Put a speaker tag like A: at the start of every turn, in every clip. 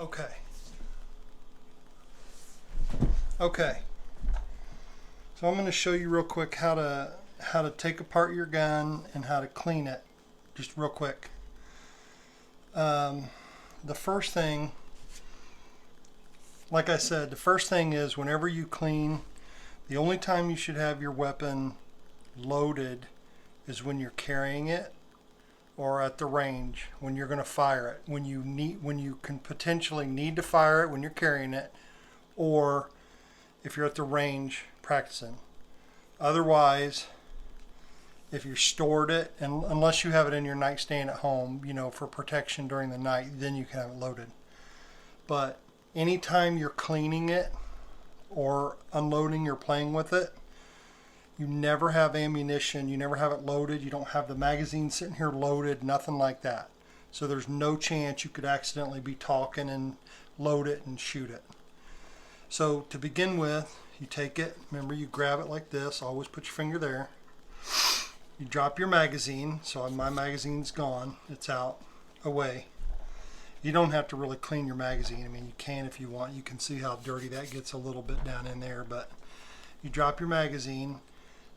A: Okay. Okay. So I'm going to show you real quick how to take apart your gun and how to clean it. Just real quick. The first thing, like I said, the first thing is whenever you clean, the only time you should have your weapon loaded is when you're carrying it or at the range when you're going to fire it. When you can potentially need to fire it when you're carrying it, or if you're at the range practicing. Otherwise, if you stored it, and unless you have it in your nightstand at home, for protection during the night, then you can have it loaded. But anytime you're cleaning it or unloading or playing with it, you never have ammunition, you never have it loaded, you don't have the magazine sitting here loaded, nothing like that. So there's no chance you could accidentally be talking and load it and shoot it. So to begin with, you take it, remember you grab it like this, always put your finger there. You drop your magazine, so my magazine's gone, it's out, away. You don't have to really clean your magazine. I mean, you can if you want. You can see how dirty that gets a little bit down in there, but you drop your magazine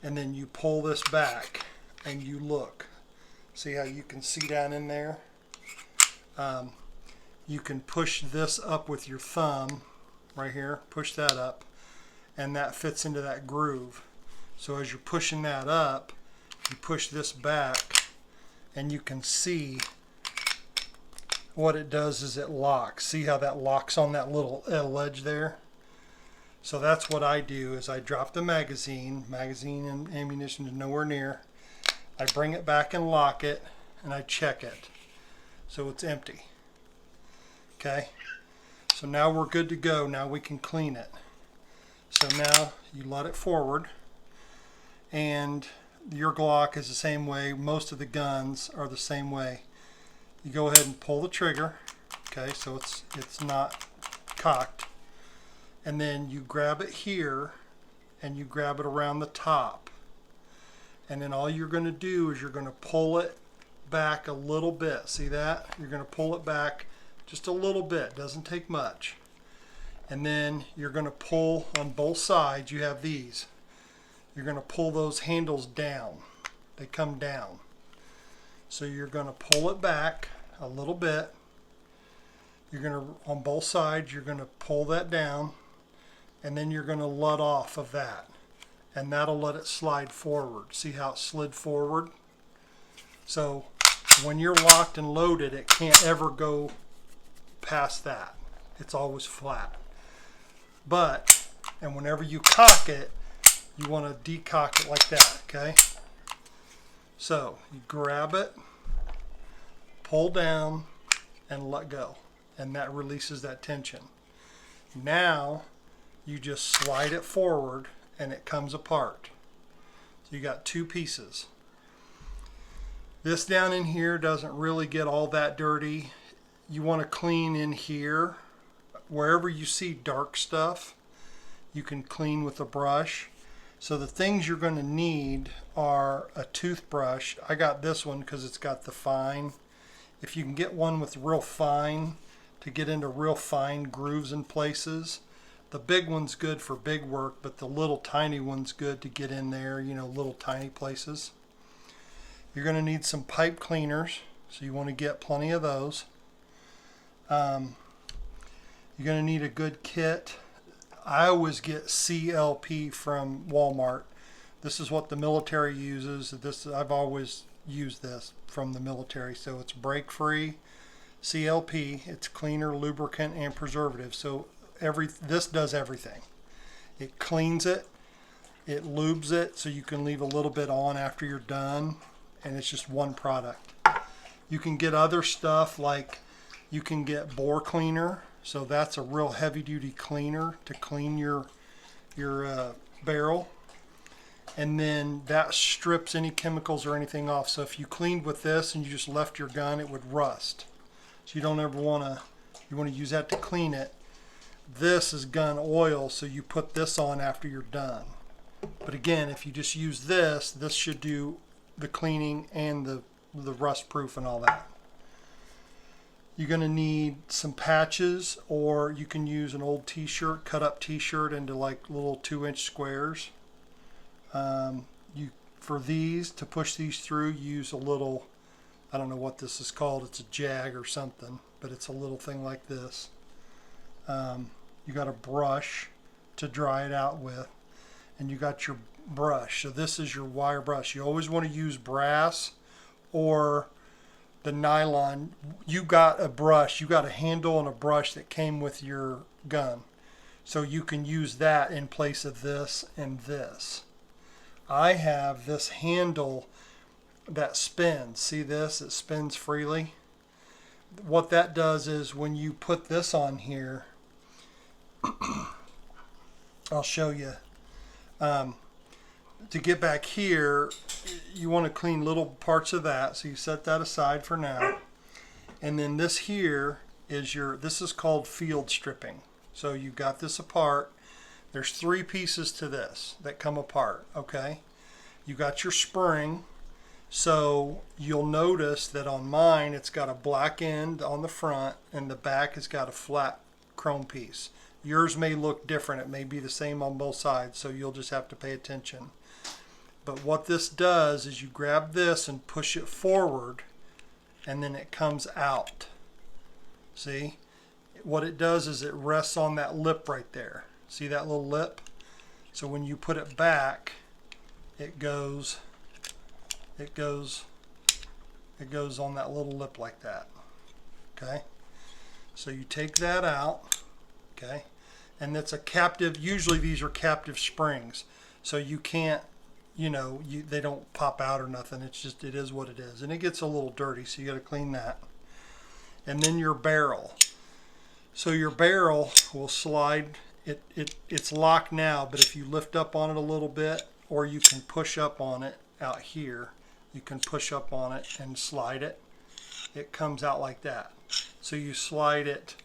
A: and then you pull this back and you look. See how you can see down in there? You can push this up with your thumb right here, push that up, and that fits into that groove. So as you're pushing that up, you push this back and you can see what it does is it locks. See how that locks on that little ledge there? So that's what I do is I drop the magazine and ammunition is nowhere near. I bring it back and lock it and I check it. So it's empty. Okay? So now we're good to go. Now we can clean it. So now you let it forward, and your Glock is the same way. Most of the guns are the same way. You go ahead and pull the trigger, okay, so it's not cocked, and then you grab it here and you grab it around the top, and then all you're going to do is you're going to pull it back a little bit. See that? You're going to pull it back just a little bit, doesn't take much, and then you're going to pull on both sides. You have these. You're going to pull those handles down. They come down. So you're going to pull it back a little bit. You're going to, on both sides, you're going to pull that down, and then you're going to let off of that, and that'll let it slide forward. See how it slid forward? So when you're locked and loaded, it can't ever go past that. It's always flat. But, and whenever you cock it, you want to decock it like that, okay? So you grab it, pull down, and let go, and that releases that tension. Now you just slide it forward and it comes apart. So you got two pieces. This down in here doesn't really get all that dirty. You want to clean in here. Wherever you see dark stuff, you can clean with a brush. So the things you're going to need are a toothbrush. I got this one because it's got the fine. If you can get one with real fine to get into real fine grooves in places, the big one's good for big work, but the little tiny one's good to get in there, little tiny places. You're going to need some pipe cleaners, so you want to get plenty of those. You're going to need a good kit. I always get CLP from Walmart. This is what the military uses. I've always used this from the military. So it's break-free CLP. It's cleaner, lubricant, and preservative. So this does everything. It cleans it. It lubes it so you can leave a little bit on after you're done. And it's just one product. You can get other stuff like you can get bore cleaner. So that's a real heavy-duty cleaner to clean your barrel, and then that strips any chemicals or anything off. So if you cleaned with this and you just left your gun, it would rust. So you don't ever want to. You want to use that to clean it. This is gun oil, so you put this on after you're done. But again, if you just use this should do the cleaning and the rust proof and all that. You're going to need some patches, or you can use an old t-shirt, cut up t-shirt into like little 2-inch squares. For these, to push these through, use a little, I don't know what this is called, it's a jag or something, but it's a little thing like this. You got a brush to dry it out with, and you got your brush. So this is your wire brush. You always want to use brass or the nylon. You got a brush, you got a handle and a brush that came with your gun. So you can use that in place of this and this. I have this handle that spins. See this? It spins freely. What that does is when you put this on here, I'll show you. To get back here, you want to clean little parts of that, so you set that aside for now. And then this here is this is called field stripping. So you got this apart. There's 3 pieces to this that come apart, okay? You got your spring, so you'll notice that on mine it's got a black end on the front and the back has got a flat chrome piece. Yours may look different. It may be the same on both sides, so you'll just have to pay attention. But what this does is you grab this and push it forward, and then it comes out. See? What it does is it rests on that lip right there. See that little lip? So when you put it back, it goes on that little lip like that. Okay? So you take that out, okay? And it's a captive, usually these are captive springs. So you can't, they don't pop out or nothing. It's just, it is what it is. And it gets a little dirty, so you got to clean that. And then your barrel. So your barrel will slide. It's locked now, but if you lift up on it a little bit, or you can push up on it out here, you can push up on it and slide it. It comes out like that. So you slide it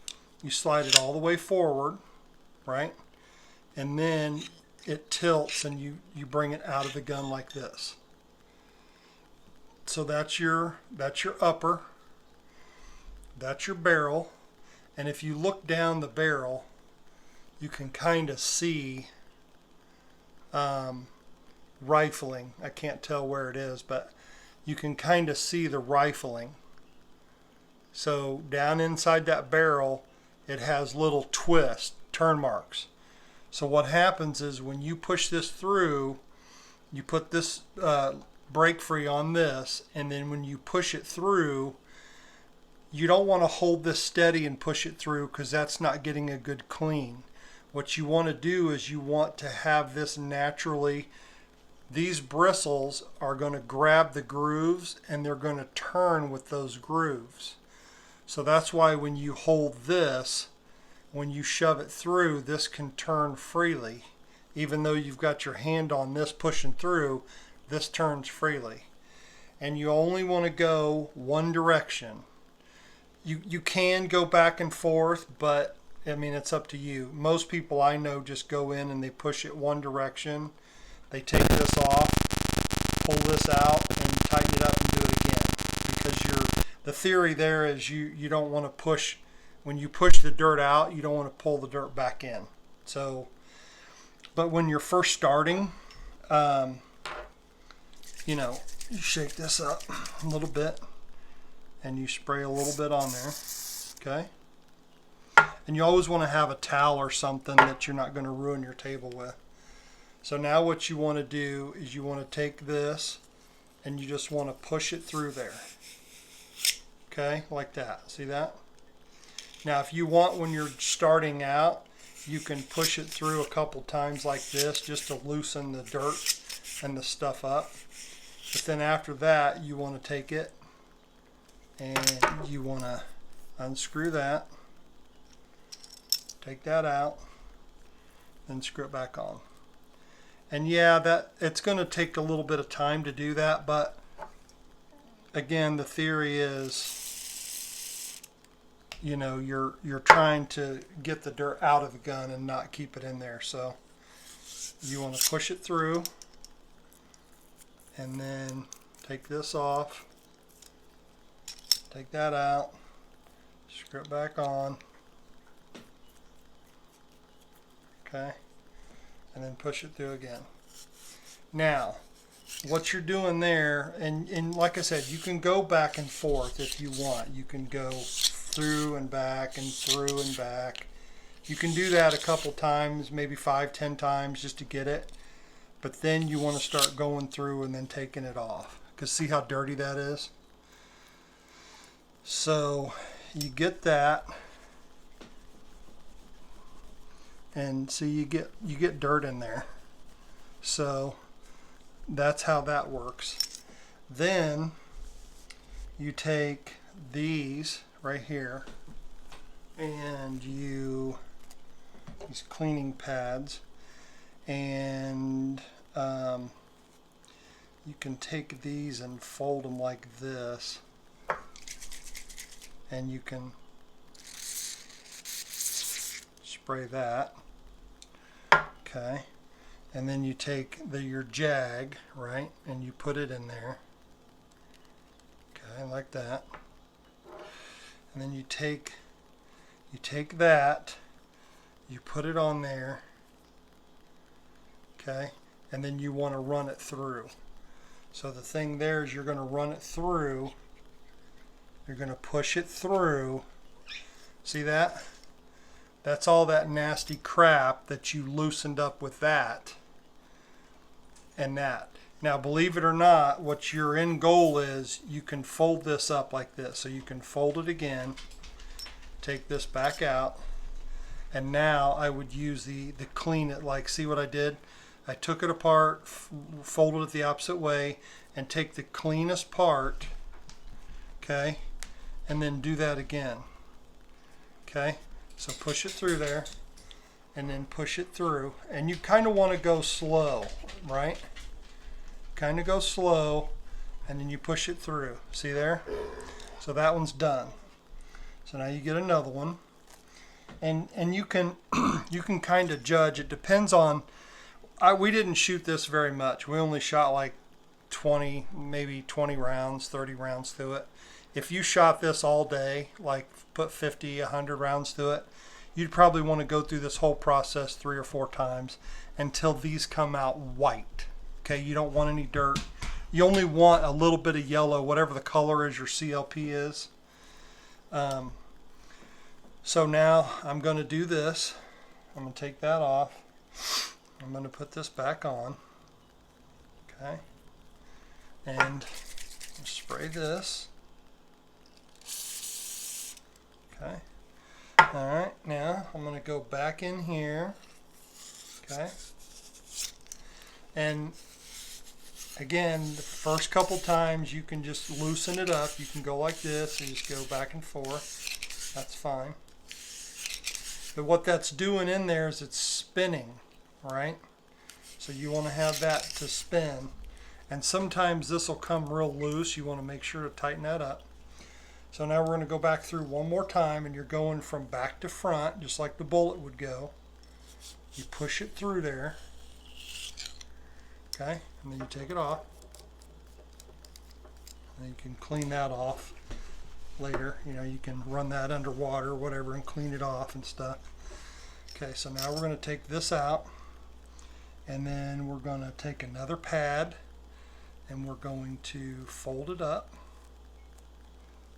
A: all the way forward, right? And then it tilts and you bring it out of the gun like this. So that's your upper, that's your barrel. And if you look down the barrel, you can kind of see rifling. I can't tell where it is, but you can kind of see the rifling. So down inside that barrel, it has little twists, turn marks. So what happens is when you push this through, you put this brake free on this, and then when you push it through, you don't want to hold this steady and push it through, because that's not getting a good clean. What you want to do is you want to have this naturally, these bristles are going to grab the grooves and they're going to turn with those grooves. So that's why when you hold this, when you shove it through, this can turn freely. Even though you've got your hand on this pushing through, this turns freely. And you only want to go one direction. You can go back and forth, but I mean, it's up to you. Most people I know just go in and they push it one direction. They take this off, pull this out, and tighten it up and do it again. Because the theory there is you don't want to push, when you push the dirt out, you don't want to pull the dirt back in. So, but when you're first starting, you shake this up a little bit and you spray a little bit on there, okay? And you always want to have a towel or something that you're not going to ruin your table with. So now what you want to do is you want to take this and you just want to push it through there. Okay, like that. See that? Now if you want, when you're starting out, you can push it through a couple times like this just to loosen the dirt and the stuff up. But then after that, you want to take it and you want to unscrew that. Take that out, then screw it back on. And yeah, it's going to take a little bit of time to do that, but again, the theory is, you're trying to get the dirt out of the gun and not keep it in there. So you want to push it through, and then take this off, take that out, Screw it back on. Okay. And then push it through again. Now, what you're doing there, and like I said, you can go back and forth if you want. You can go through and back and through and back. You can do that a couple times, maybe 5-10 times just to get it. But then you want to start going through and then taking it off. Because see how dirty that is? So you get that. And see, you get dirt in there. So that's how that works. Then you take these right here and these cleaning pads, and you can take these and fold them like this, and you can spray that. Okay. And then you take your jag, right, and you put it in there. Okay, like that. And then you take that, you put it on there. Okay, and then you want to run it through. So the thing there is you're going to run it through. You're going to push it through. See that? That's all that nasty crap that you loosened up with that and that. Now, believe it or not, what your end goal is, you can fold this up like this. So you can fold it again, take this back out, and now I would use the clean it, like, see what I did? I took it apart, folded it the opposite way, and take the cleanest part, okay, and then do that again. Okay, so push it through there, and then push it through, and you kind of want to go slow, right? Kind of go slow, and then you push it through. See there? So that one's done. So now you get another one, and you can you can kind of judge. It depends on. We didn't shoot this very much. We only shot like 20, maybe 20 rounds, 30 rounds through it. If you shot this all day, like put 50, 100 rounds through it, you'd probably want to go through this whole process 3 or 4 times until these come out white. Okay, you don't want any dirt. You only want a little bit of yellow, whatever the color is your CLP is. So now I'm going to do this. I'm going to take that off. I'm going to put this back on. Okay, and spray this. Okay. All right, now I'm going to go back in here. Okay. And again, the first couple times you can just loosen it up. You can go like this and just go back and forth. That's fine. But what that's doing in there is it's spinning, right? So you want to have that to spin. And sometimes this will come real loose. You want to make sure to tighten that up. So now we're going to go back through one more time, and you're going from back to front, just like the bullet would go. You push it through there. Okay, and then you take it off. And you can clean that off later. You know, you can run that under water or whatever and clean it off and stuff. Okay, so now we're going to take this out, and then we're going to take another pad, and we're going to fold it up.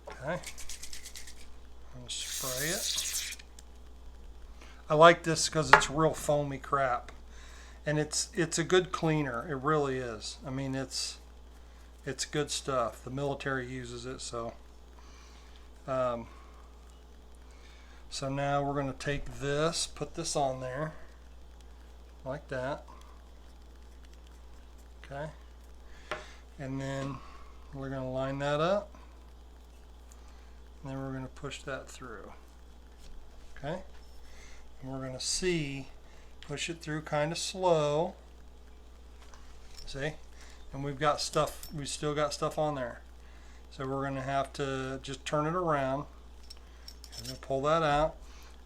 A: Okay, I'm going to spray it. I like this because it's real foamy crap, and it's a good cleaner. It really is. I mean, it's good stuff. The military uses it, so so now we're going to take this, put this on there like that. Okay, and then we're going to line that up. And then we're going to push that through. Okay? And we're going to push it through kind of slow. See? And we've still got stuff on there. So we're going to have to just turn it around. And then pull that out.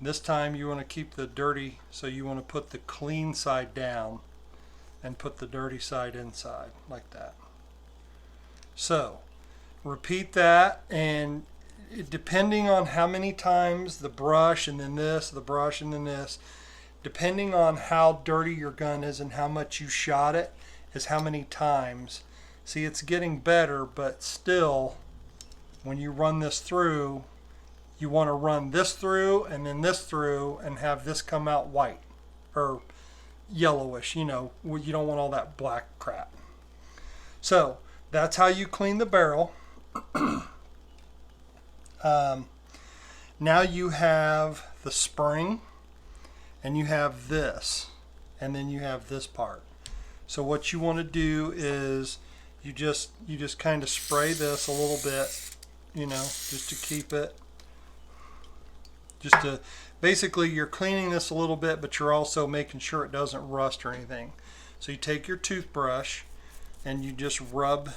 A: This time you want to keep the dirty, so you want to put the clean side down and put the dirty side inside, like that. So, repeat that, and depending on how many times the brush and then this, the brush and then this, depending on how dirty your gun is and how much you shot it, is how many times. See, it's getting better, but still, when you run this through, you want to run this through and then this through and have this come out white or yellowish. You know, you don't want all that black crap. So that's how you clean the barrel. Now you have the spring, and you have this, and then you have this part. So what you want to do is you just kind of spray this a little bit, you know, just to keep it, just to, basically you're cleaning this a little bit, but you're also making sure it doesn't rust or anything. So you take your toothbrush and you just rub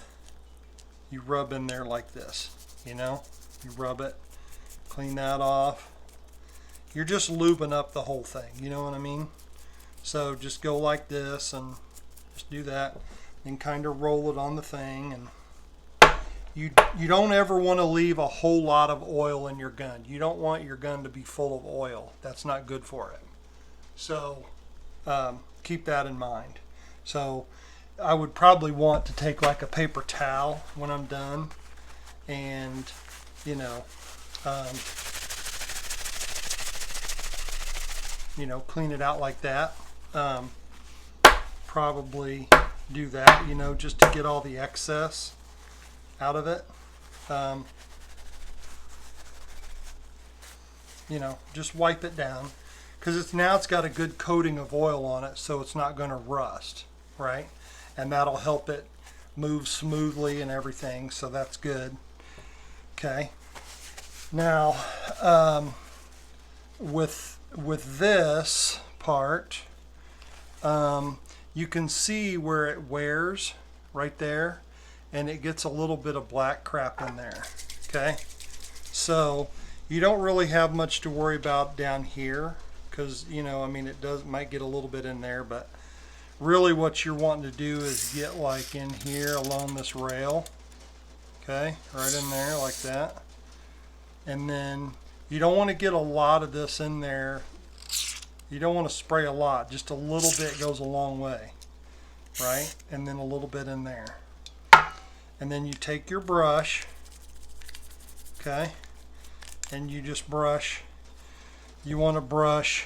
A: in there like this, you know, you rub it, clean that off. You're just lubing up the whole thing, you know what I mean? So just go like this and just do that and kind of roll it on the thing. And you don't ever want to leave a whole lot of oil in your gun. You don't want your gun to be full of oil. That's not good for it. So keep that in mind. So I would probably want to take like a paper towel when I'm done, and you know, clean it out like that. Probably do that, you know, just to get all the excess out of it. You know, just wipe it down, because it's got a good coating of oil on it, so it's not going to rust, right? And that'll help it move smoothly and everything, so that's good. Okay. Now, with this part, you can see where it wears right there, and it gets a little bit of black crap in there. Okay, so you don't really have much to worry about down here, because, you know, I mean, it might get a little bit in there, but really what you're wanting to do is get like in here along this rail. Okay, right in there like that. And then you don't want to get a lot of this in there. You don't want to spray a lot. Just a little bit goes a long way, right? And then a little bit in there. And then you take your brush, okay, and you just brush. You want to brush.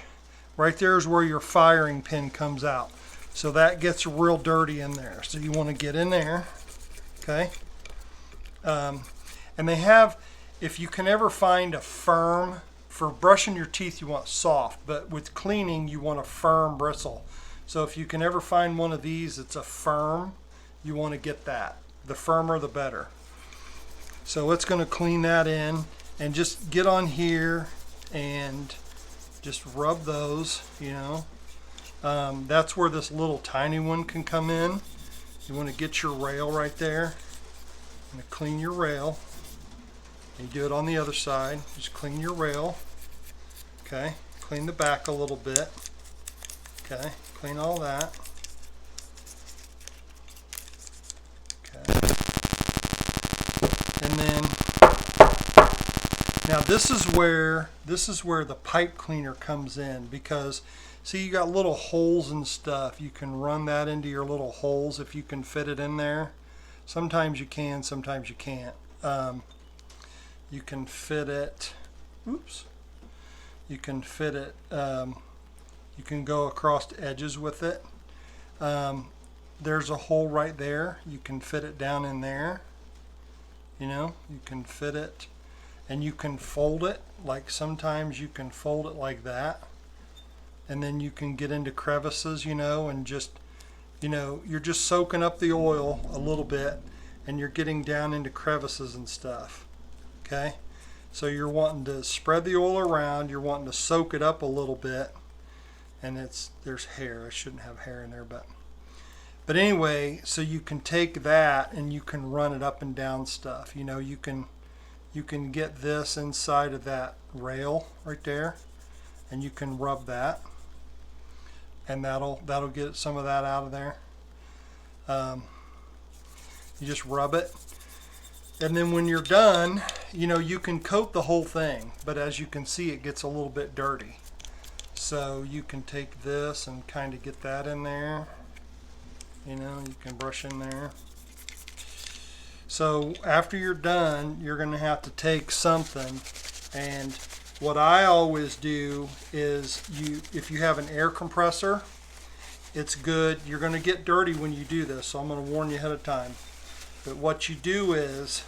A: Right there is where your firing pin comes out. So that gets real dirty in there. So you want to get in there, okay? And they have, if you can ever find a firm, for brushing your teeth you want soft, but with cleaning you want a firm bristle. So if you can ever find one of these that's a firm, you want to get that. The firmer the better. So it's going to clean that in, and just get on here and just rub those, you know. That's where this little tiny one can come in. You want to get your rail right there and clean your rail. And you do it on the other side. Just clean your rail. Okay. Clean the back a little bit. Okay. Clean all that. Okay. And then now this is where the pipe cleaner comes in, because see, you got little holes and stuff. You can run that into your little holes if you can fit it in there. Sometimes you can, sometimes you can't. You can fit it, oops. You can fit it, you can go across edges with it. There's a hole right there. You can fit it down in there. You know, you can fit it, and you can fold it. Like sometimes you can fold it like that. And then you can get into crevices, you know, and just, you know, you're just soaking up the oil a little bit, and you're getting down into crevices and stuff. Okay, so you're wanting to spread the oil around, you're wanting to soak it up a little bit, and there's hair. I shouldn't have hair in there, but anyway, so you can take that and you can run it up and down stuff. You know, you can get this inside of that rail right there, and you can rub that, and that'll get some of that out of there. You just rub it, and then when you're done, you know, you can coat the whole thing, but as you can see, it gets a little bit dirty. So you can take this and kind of get that in there. You know, you can brush in there. So after you're done, you're going to have to take something, and what I always do is, if you have an air compressor, it's good. You're going to get dirty when you do this, so I'm going to warn you ahead of time. But what you do is,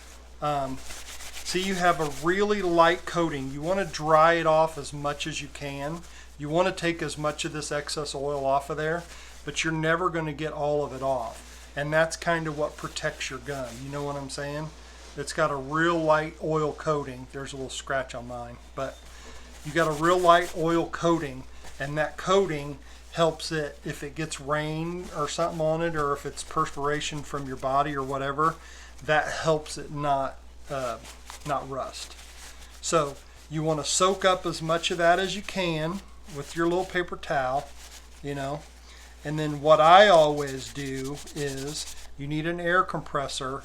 A: see, you have a really light coating. You want to dry it off as much as you can. You want to take as much of this excess oil off of there, but you're never going to get all of it off. And that's kind of what protects your gun. You know what I'm saying? It's got a real light oil coating. There's a little scratch on mine, but you got a real light oil coating, and that coating helps it if it gets rain or something on it, or if it's perspiration from your body or whatever, that helps it not rust. So you want to soak up as much of that as you can with your little paper towel, you know. And then what I always do is, you need an air compressor.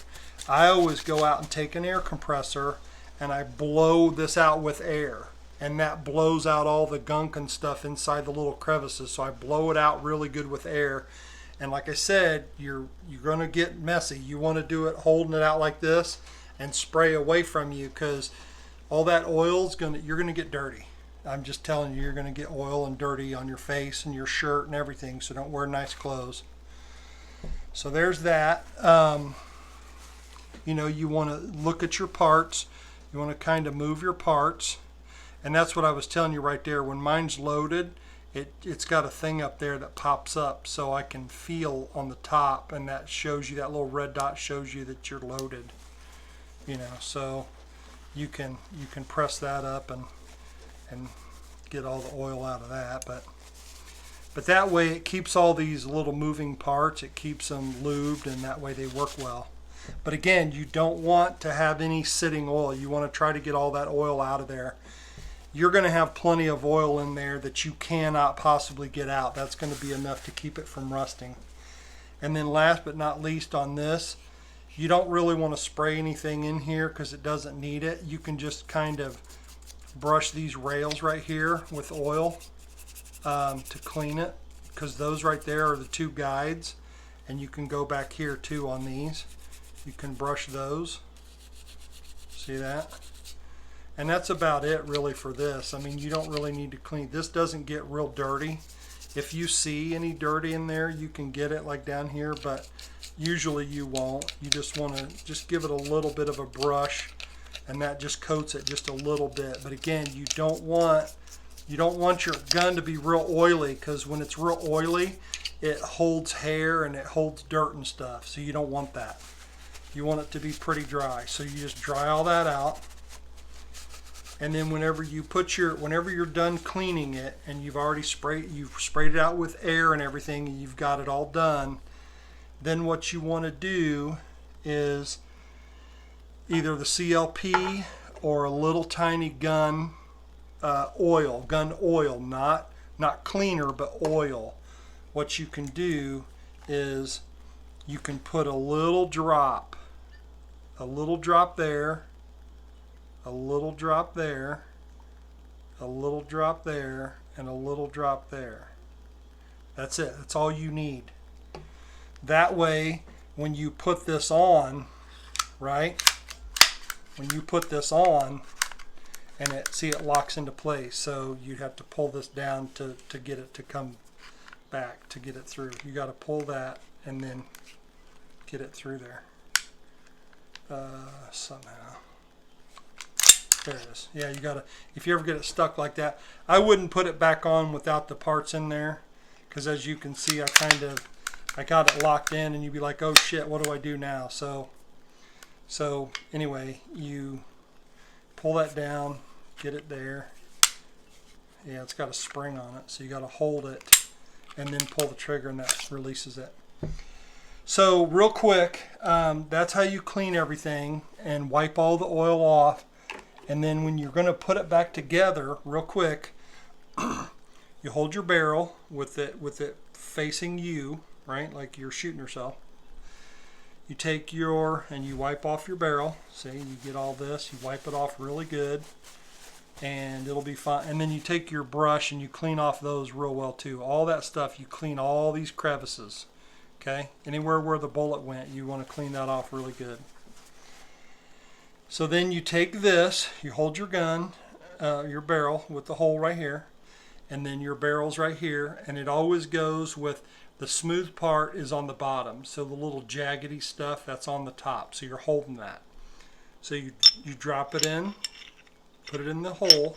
A: I always go out and take an air compressor and I blow this out with air, and that blows out all the gunk and stuff inside the little crevices. So I blow it out really good with air. And like I said, you're going to get messy. You want to do it holding it out like this and spray away from you, because all that oil's you're going to get dirty. I'm just telling you, you're going to get oil and dirty on your face and your shirt and everything, so don't wear nice clothes. So there's that. You know, you want to look at your parts. You want to kind of move your parts. And that's what I was telling you right there. When mine's loaded, it's got a thing up there that pops up so I can feel on the top, and that shows you, that little red dot shows you that you're loaded. You know, so you can press that up and get all the oil out of that, but that way it keeps all these little moving parts, it keeps them lubed, and that way they work well. But again, you don't want to have any sitting oil. You want to try to get all that oil out of there. You're going to have plenty of oil in there that you cannot possibly get out. That's going to be enough to keep it from rusting. And then last but not least on this, you don't really want to spray anything in here because it doesn't need it. You can just kind of brush these rails right here with oil to clean it, because those right there are the two guides, and you can go back here too on these. You can brush those. See that? And that's about it really for this. I mean, you don't really need to clean. This doesn't get real dirty. If you see any dirty in there, you can get it like down here, but usually you won't. You just want to just give it a little bit of a brush, and that just coats it just a little bit. But again, you don't want your gun to be real oily, because when it's real oily, it holds hair and it holds dirt and stuff. So you don't want that. You want it to be pretty dry. So you just dry all that out. And then whenever you're done cleaning it, and you've sprayed it out with air and everything, and you've got it all done, then what you want to do is either the CLP or a little tiny gun oil, not cleaner, but oil. What you can do is you can put a little drop there, a little drop there, a little drop there, and a little drop there. That's it. That's all you need. That way, when you put this on, right? When you put this on, and it locks into place. So you have to pull this down to get it to come back, to get it through. You got to pull that and then get it through there somehow. There it is. Yeah, you gotta, if you ever get it stuck like that, I wouldn't put it back on without the parts in there, because as you can see, I got it locked in, and you'd be like, oh shit, what do I do now? So anyway, you pull that down, get it there. Yeah, it's got a spring on it, so you got to hold it and then pull the trigger, and that releases it. So real quick, that's how you clean everything and wipe all the oil off. And then when you're going to put it back together, real quick, you hold your barrel with it facing you, right, like you're shooting yourself. you take and you wipe off your barrel. See, you get all this, you wipe it off really good, and it'll be fine. And then you take your brush and you clean off those real well too. All that stuff, you clean all these crevices. Okay, anywhere where the bullet went, you want to clean that off really good. So then you take this, you hold your gun, your barrel with the hole right here, and then your barrel's right here, and it always goes with the smooth part is on the bottom, so the little jaggedy stuff, that's on the top, so you're holding that. So you drop it in, put it in the hole.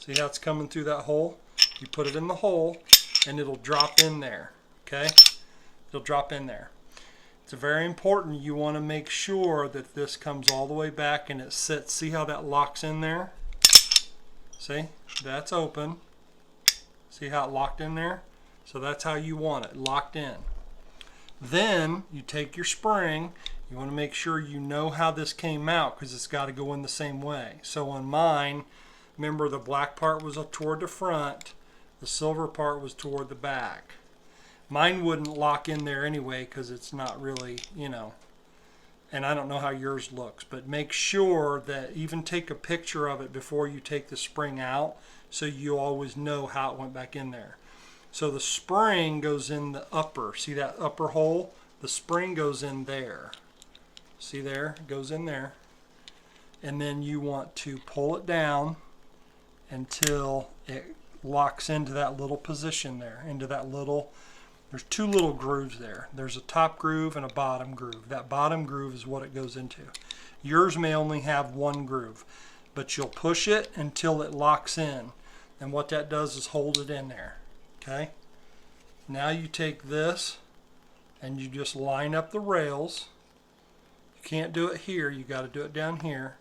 A: See how it's coming through that hole? You put it in the hole and it'll drop in there. Okay? It'll drop in there. It's very important. You want to make sure that this comes all the way back and it sits. See how that locks in there? See? That's open. See how it locked in there? So that's how you want it, locked in. Then you take your spring. You want to make sure you know how this came out because it's got to go in the same way. So on mine, remember the black part was toward the front, the silver part was toward the back. Mine wouldn't lock in there anyway because it's not really, you know, and I don't know how yours looks, but make sure that even take a picture of it before you take the spring out so you always know how it went back in there. So the spring goes in the upper, see that upper hole? The spring goes in there. See there? It goes in there. And then you want to pull it down until it locks into that little position there, into that little, there's two little grooves there. There's a top groove and a bottom groove. That bottom groove is what it goes into. Yours may only have one groove, but you'll push it until it locks in. And what that does is hold it in there. Okay? Now you take this and you just line up the rails. You can't do it here, you got to do it down here.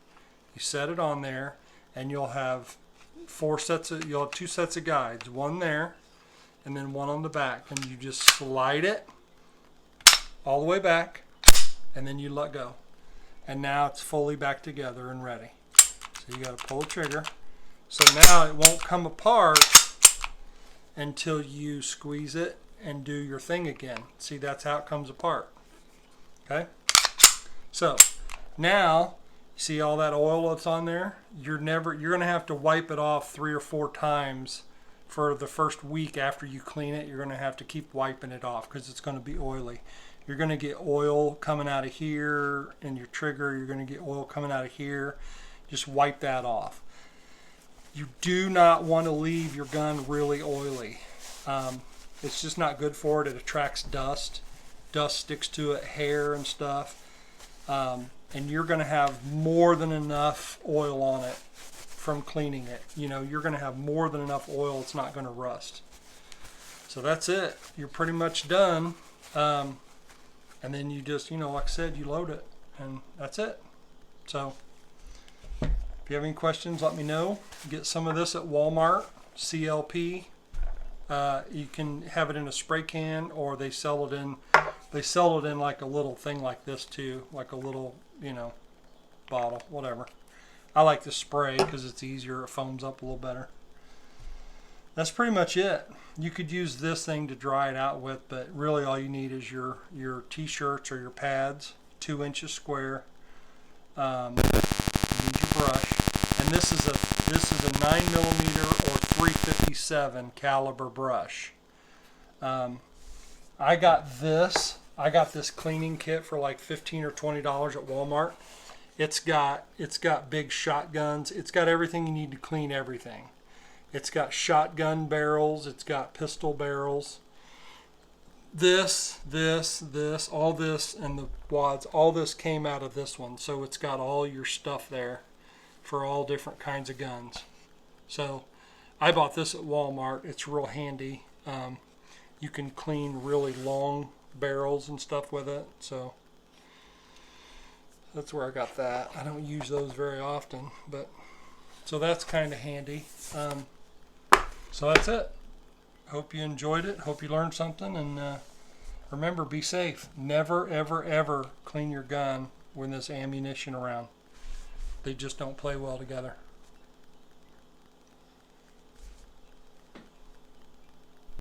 A: You set it on there and you'll have two sets of guides, one there and then one on the back, and you just slide it all the way back and then you let go. And now it's fully back together and ready. So you got to pull the trigger. So now it won't come apart until you squeeze it and do your thing again. See, that's how it comes apart. Okay? So now, see all that oil that's on there? You're going to have to wipe it off 3 or 4 times for the first week after you clean it. You're going to have to keep wiping it off because it's going to be oily. You're going to get oil coming out of here in your trigger. You're going to get oil coming out of here. Just wipe that off. You do not want to leave your gun really oily. It's just not good for it. It attracts dust. Dust sticks to it, hair and stuff. And you're going to have more than enough oil on it from cleaning it. You know, you're going to have more than enough oil. It's not going to rust. So that's it. You're pretty much done. And then you just, you know, like I said, you load it. And that's it. So if you have any questions, let me know. Get some of this at Walmart, CLP. You can have it in a spray can, or they sell it in like a little thing like this too, like a little, you know, bottle, whatever. I like the spray because it's easier, it foams up a little better. That's pretty much it. You could use this thing to dry it out with, but really all you need is your t-shirts or your pads, 2 inches square. You need your brush, and this is a 9mm or 357 caliber brush. I got this cleaning kit for like $15 or $20 at Walmart. It's got big shotguns. It's got everything you need to clean everything. It's got shotgun barrels. It's got pistol barrels. This, all this, and the wads, all this came out of this one. So it's got all your stuff there for all different kinds of guns. So I bought this at Walmart. It's real handy. You can clean really long barrels and stuff with it. So that's where I got that. I don't use those very often, but so that's kind of handy. So that's it. Hope you enjoyed it. Hope you learned something. And remember, be safe. Never, ever, ever clean your gun when there's ammunition around. They just don't play well together.